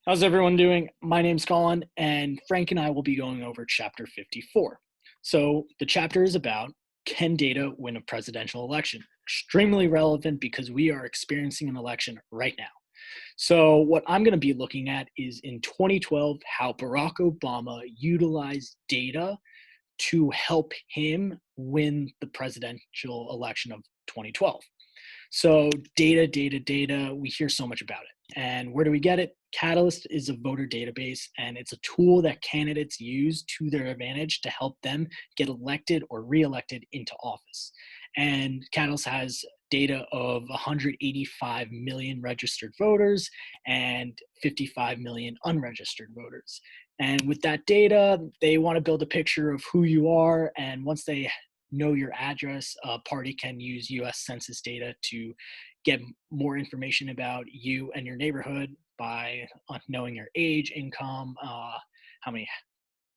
How's everyone doing? My name's Colin, and Frank and I will be going over chapter 54. So, the chapter is about can data win a presidential election? Extremely relevant because we are experiencing an election right now. So, what I'm going to be looking at is in 2012, how Barack Obama utilized data to help him win the presidential election of 2012. So data, we hear so much about it. And where do we get it? Catalyst is a voter database, and it's a tool that candidates use to their advantage to help them get elected or reelected into office. And Catalyst has data of 185 million registered voters and 55 million unregistered voters. And with that data, they want to build a picture of who you are. And once they know your address, a party can use US Census data to get more information about you and your neighborhood by knowing your age, income, how many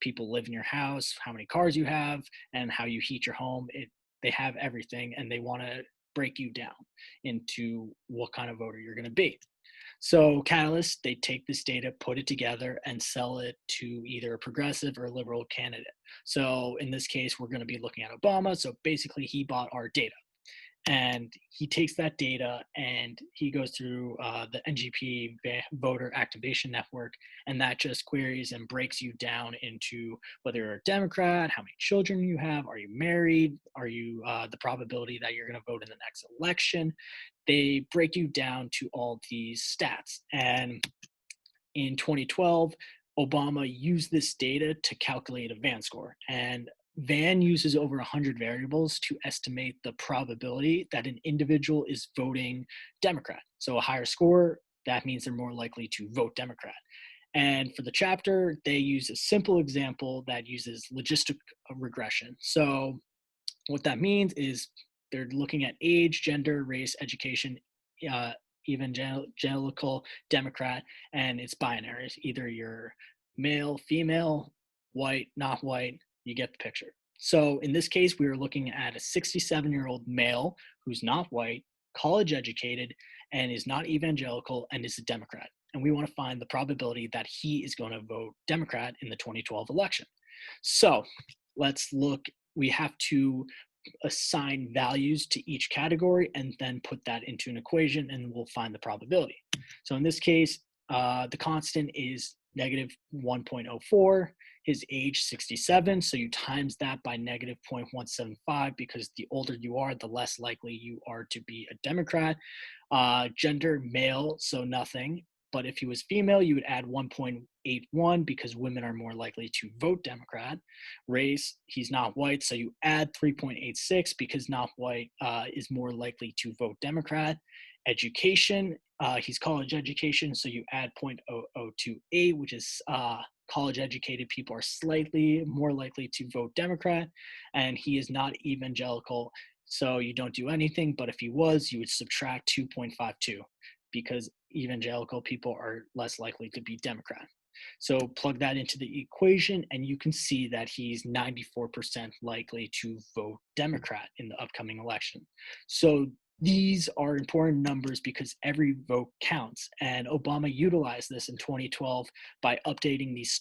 people live in your house, how many cars you have, and how you heat your home. They have everything, and they want to break you down into what kind of voter you're going to be. So Catalyst, they take this data, put it together, and sell it to either a progressive or liberal candidate. So in this case, we're going to be looking at Obama. So basically, he bought our data. And he takes that data and he goes through the NGP voter activation network, and that just queries and breaks you down into whether you're a Democrat, how many children you have, are you married, are you the probability that you're going to vote in the next election. They break you down to all these stats. And in 2012, Obama used this data to calculate a VAN score. And VAN uses over 100 variables to estimate the probability that an individual is voting Democrat. So a higher score, that means they're more likely to vote Democrat. And for the chapter, they use a simple example that uses logistic regression. So what that means is they're looking at age, gender, race, education, evangelical, Democrat, and it's binary. Either you're male, female, white, not white, you get the picture. So in this case, we were looking at a 67-year-old male who's not white, college educated, and is not evangelical, and is a Democrat. And we want to find the probability that he is going to vote Democrat in the 2012 election. So let's look. We have to assign values to each category and then put that into an equation, and we'll find the probability. So in this case, the constant is negative 1.04, his age 67, so you times that by negative 0.175 because the older you are, the less likely you are to be a Democrat. Gender, male, so nothing. But if he was female, you would add 1.81 because women are more likely to vote Democrat. Race, he's not white, so you add 3.86 because not white is more likely to vote Democrat. Education, he's college education, so you add 0.0028, which is college educated people are slightly more likely to vote Democrat, and he is not evangelical, so you don't do anything. But if he was, you would subtract 2.52 because evangelical people are less likely to be Democrat. So plug that into the equation, and you can see that he's 94% likely to vote Democrat in the upcoming election. So these are important numbers because every vote counts. And Obama utilized this in 2012 by updating these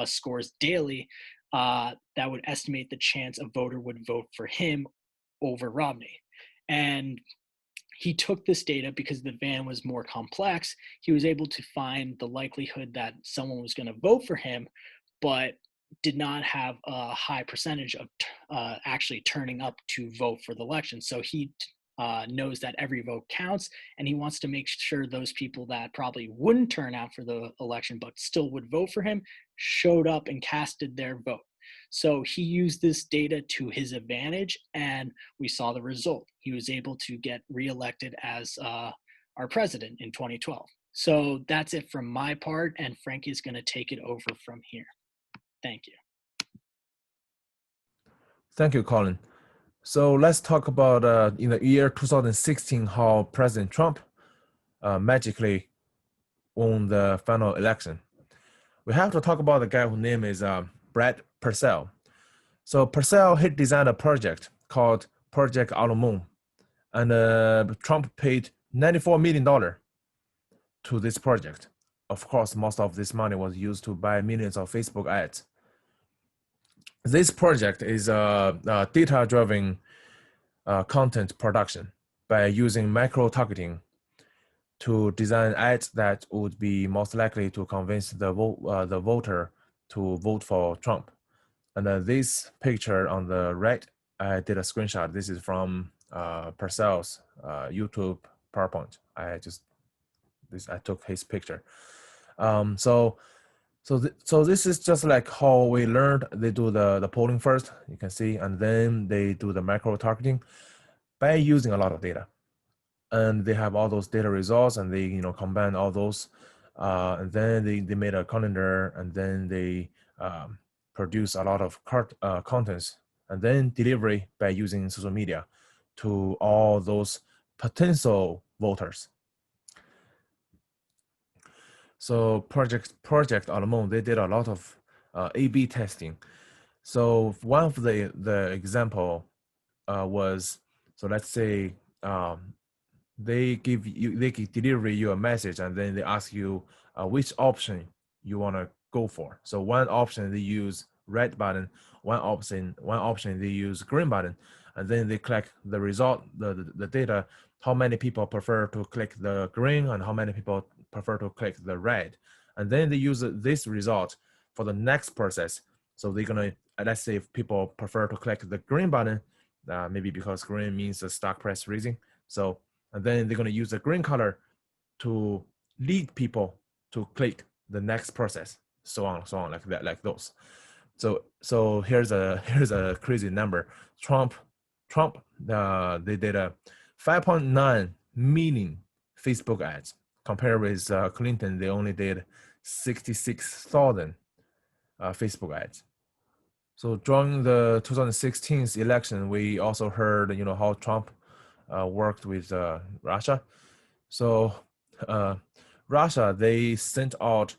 scores daily that would estimate the chance a voter would vote for him over Romney. And he took this data because the VAN was more complex. He was able to find the likelihood that someone was going to vote for him, but did not have a high percentage of actually turning up to vote for the election. So he knows that every vote counts, and he wants to make sure those people that probably wouldn't turn out for the election but still would vote for him showed up and casted their vote. So he used this data to his advantage, and we saw the result. He was able to get reelected as our president in 2012. So that's it from my part, and Frank is going to take it over from here. Thank you. Thank you, Colin. So let's talk about in the year 2016 how President Trump magically won the final election. We have to talk about the guy whose name is Brad Purcell. So Purcell, he designed a project called Project Outer Moon, and Trump paid $94 million to this project. of course, most of this money was used to buy millions of Facebook ads. This project is a data-driven content production by using micro-targeting to design ads that would be most likely to convince the voter to vote for Trump. And this picture on the right, I did a screenshot. This is from Purcell's YouTube PowerPoint. I took his picture. So this is just like how we learned. They do the polling first, you can see, and then they do the micro targeting by using a lot of data. And they have all those data results, and they combine all those, and then they made a calendar, and then they produce a lot of contents, and then delivery by using social media to all those potential voters. So Project Almond, they did a lot of A/B testing. So one of the example was, so let's say they deliver you a message, and then they ask you which option you want to go for. So one option they use red button, one option they use green button, and then they click the result, the data, how many people prefer to click the green and how many people prefer to click the red, and then they use this result for the next process. So they're gonna, let's say if people prefer to click the green button, maybe because green means the stock price raising, so and then they're going to use the green color to lead people to click the next process, so on, like that, like those. So here's a crazy number. Trump, they did a 5.9 million Facebook ads. Compared with Clinton, they only did 66,000 Facebook ads. So during the 2016 election, we also heard, how Trump worked with Russia. So Russia, they sent out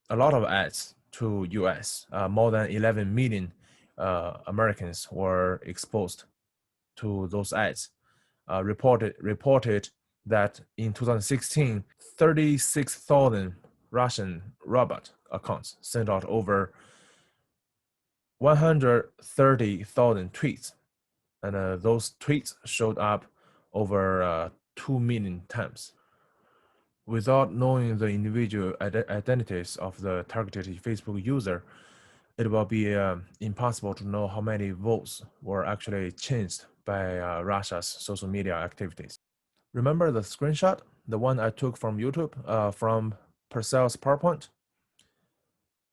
a lot of ads to US. More than 11 million Americans were exposed to those ads. Reported that in 2016, 36,000 Russian robot accounts sent out over 130,000 tweets, and those tweets showed up over 2 million times. Without knowing the individual identities of the targeted Facebook user, it will be impossible to know how many votes were actually changed by Russia's social media activities. Remember the screenshot, the one I took from YouTube, from Purcell's PowerPoint?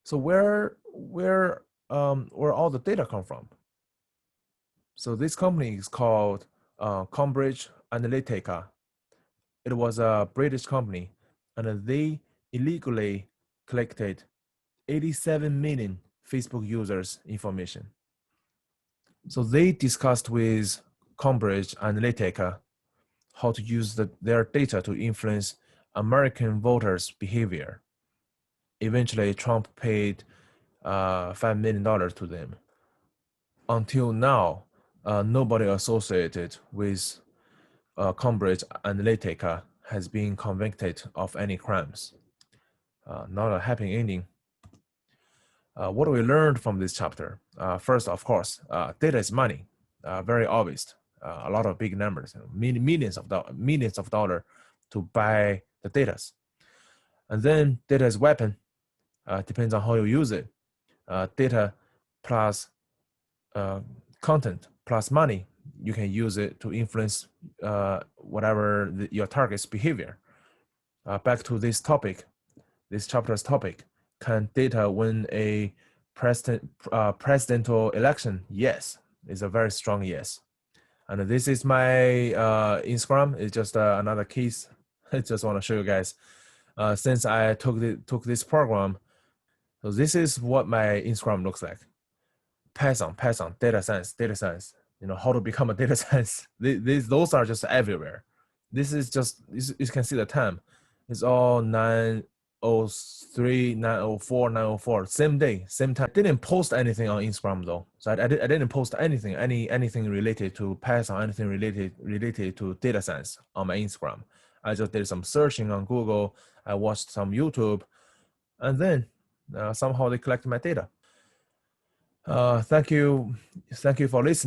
So where all the data come from? So this company is called Cambridge Analytica. It was a British company, and they illegally collected 87 million Facebook users' information. So they discussed with Cambridge Analytica how to use their data to influence American voters' behavior. Eventually, Trump paid $5 million to them. Until now, nobody associated with Cambridge Analytica has been convicted of any crimes. Not a happy ending. What do we learn from this chapter? First, of course, data is money. Very obvious. A lot of big numbers, millions of dollars to buy the data. And then data is weapon. Depends on how you use it. Data plus content plus money, you can use it to influence whatever your target's behavior. Back to this topic, this chapter's topic. Can data win a presidential election? Yes, it's a very strong yes. And this is my Instagram. It's just another case. I just want to show you guys. Since I took this program, so this is what my Instagram looks like. Python, data science. How to become a data science. Those are just everywhere. This is just, you can see the time. It's all 9:03, 9:04, 9:04. Same day, same time. I didn't post anything on Instagram though. So I didn't post anything related to Python, anything related to data science on my Instagram. I just did some searching on Google. I watched some YouTube, and then somehow they collect my data. Thank you for listening.